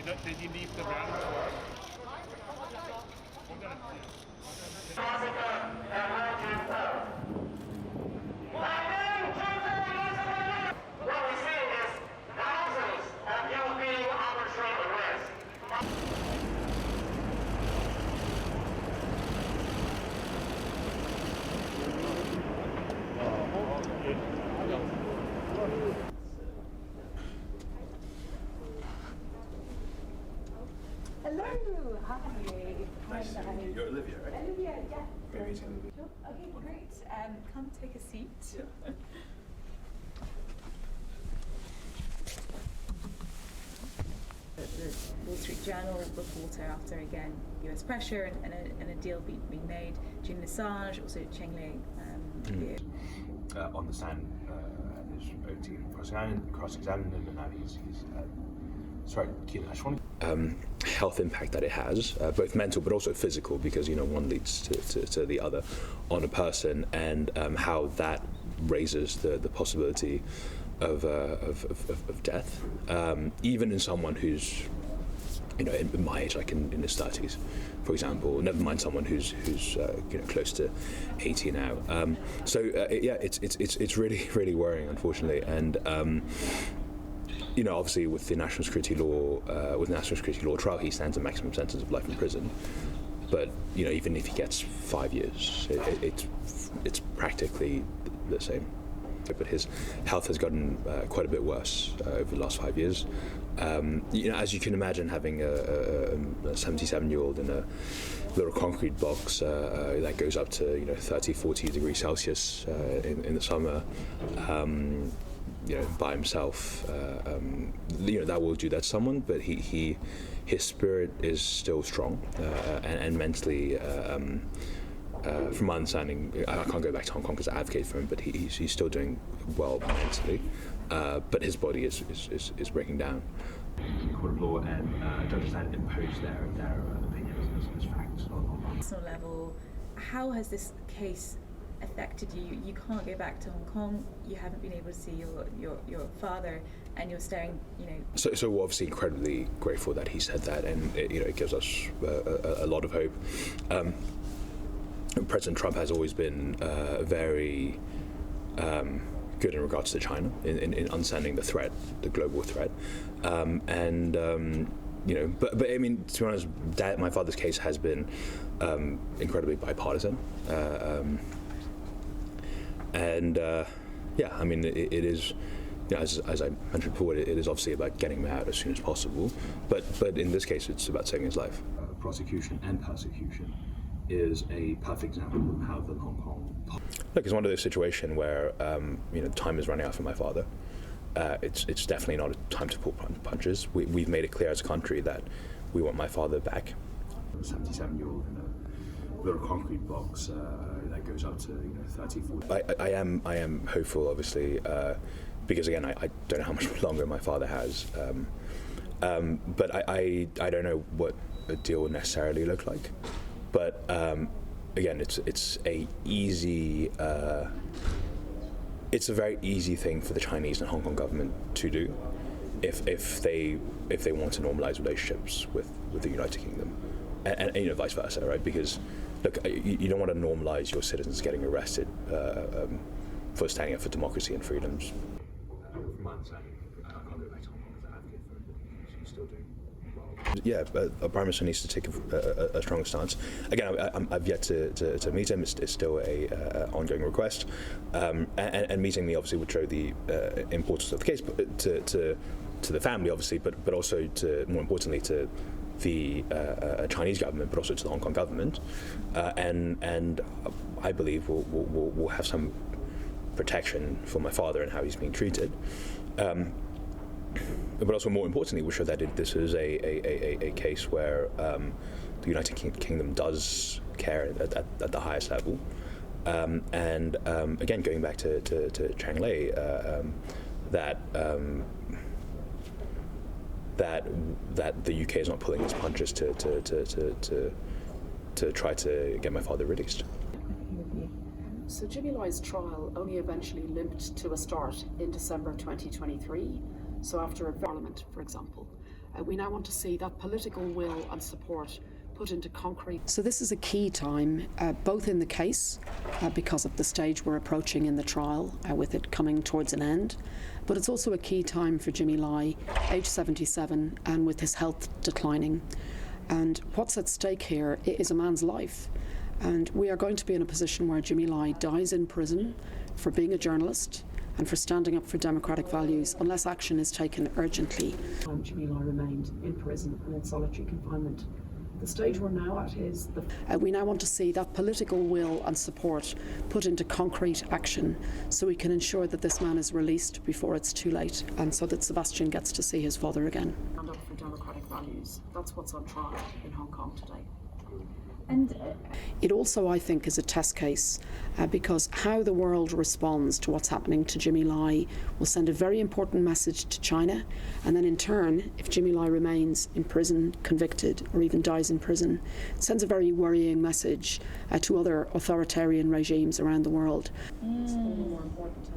Did you leave the round for? What we see is thousands of you being arbitrarily arrested. Hello, hi. Nice to meet you. You're Olivia, right? Olivia, yeah. Great meeting, Olivia. Sure. Okay, great. Come take a seat. Yeah. The Wall Street Journal reporter after, again, US pressure and a deal being made. Julian Assange, also Cheng Lai. On the stand, his own team cross-examined him, and now he's sorry, Keelan, I just want to... health impact that it has, both mental but also physical, because one leads to the other on a person, and how that raises the possibility of death, even in someone who's in my age, like in his 30s, for example. Never mind someone who's close to 80 now. Yeah, it's really worrying, unfortunately, and. Obviously, with the national security law trial, he stands a maximum sentence of life in prison. But even if he gets 5 years, it's practically the same. But his health has gotten quite a bit worse over the last 5 years. As you can imagine, having a 77-year-old in a little concrete box that goes up to 30, 40 degrees Celsius in the summer. By himself, that will do that to someone, but his spirit is still strong, and mentally, from my understanding, I can't go back to Hong Kong because I advocate for him, but he's still doing well mentally, but his body is breaking down. Court of law and judges that impose their opinions as facts on personal level. How has this case affected you? You can't go back to Hong Kong. You haven't been able to see your father, and you're staring. So we're obviously incredibly grateful that he said that, and it gives us a lot of hope. President Trump has always been very good in regards to China in understanding the threat, the global threat, but I mean, to be honest, my father's case has been incredibly bipartisan. I mean, it is, as I mentioned before, it is obviously about getting him out as soon as possible. But in this case, it's about saving his life. Prosecution and persecution is a perfect example of how the Hong Kong. Look, it's one of those situations where time is running out for my father. It's definitely not a time to pull punches. We've made it clear as a country that we want my father back. A 77-year-old in a little concrete box that goes up to 30, 40. I am hopeful, obviously, because again, I don't know how much longer my father has, but I don't know what a deal would necessarily look like. But again, it's a very easy thing for the Chinese and Hong Kong government to do if they want to normalize relationships with the United Kingdom, and vice versa, right? Because look, you don't want to normalize your citizens getting arrested for standing up for democracy and freedoms. From my understanding, I can't go back to Hong Kong as an advocate for him, but he's still doing well. Yeah, a Prime Minister needs to take a stronger stance. Again, I've yet to meet him. It's still a ongoing request, and meeting me obviously would show the importance of the case to the family, obviously, but also more importantly to the Chinese government, but also to the Hong Kong government, and I believe we'll have some protection for my father and how he's being treated. But also, more importantly, we'll show that this is a case where the United Kingdom does care at the highest level. And again, going back to Cheng Lai, that the UK is not pulling its punches to try to get my father released. So Jimmy Lai's trial only eventually limped to a start in December 2023, so after a Parliament, for example. We now want to see that political will and support put into concrete. So this is a key time, both in the case, because of the stage we're approaching in the trial, with it coming towards an end, but it's also a key time for Jimmy Lai, age 77, and with his health declining. And what's at stake here is a man's life. And we are going to be in a position where Jimmy Lai dies in prison for being a journalist and for standing up for democratic values, unless action is taken urgently. Jimmy Lai remained in prison and in solitary confinement. The stage we're now at is we now want to see that political will and support put into concrete action so we can ensure that this man is released before it's too late, and so that Sebastien gets to see his father again. Stand up for democratic values. That's what's on trial in Hong Kong today. And it also, I think, is a test case because how the world responds to what's happening to Jimmy Lai will send a very important message to China. And then in turn, if Jimmy Lai remains in prison, convicted, or even dies in prison, it sends a very worrying message to other authoritarian regimes around the world. It's all the more important.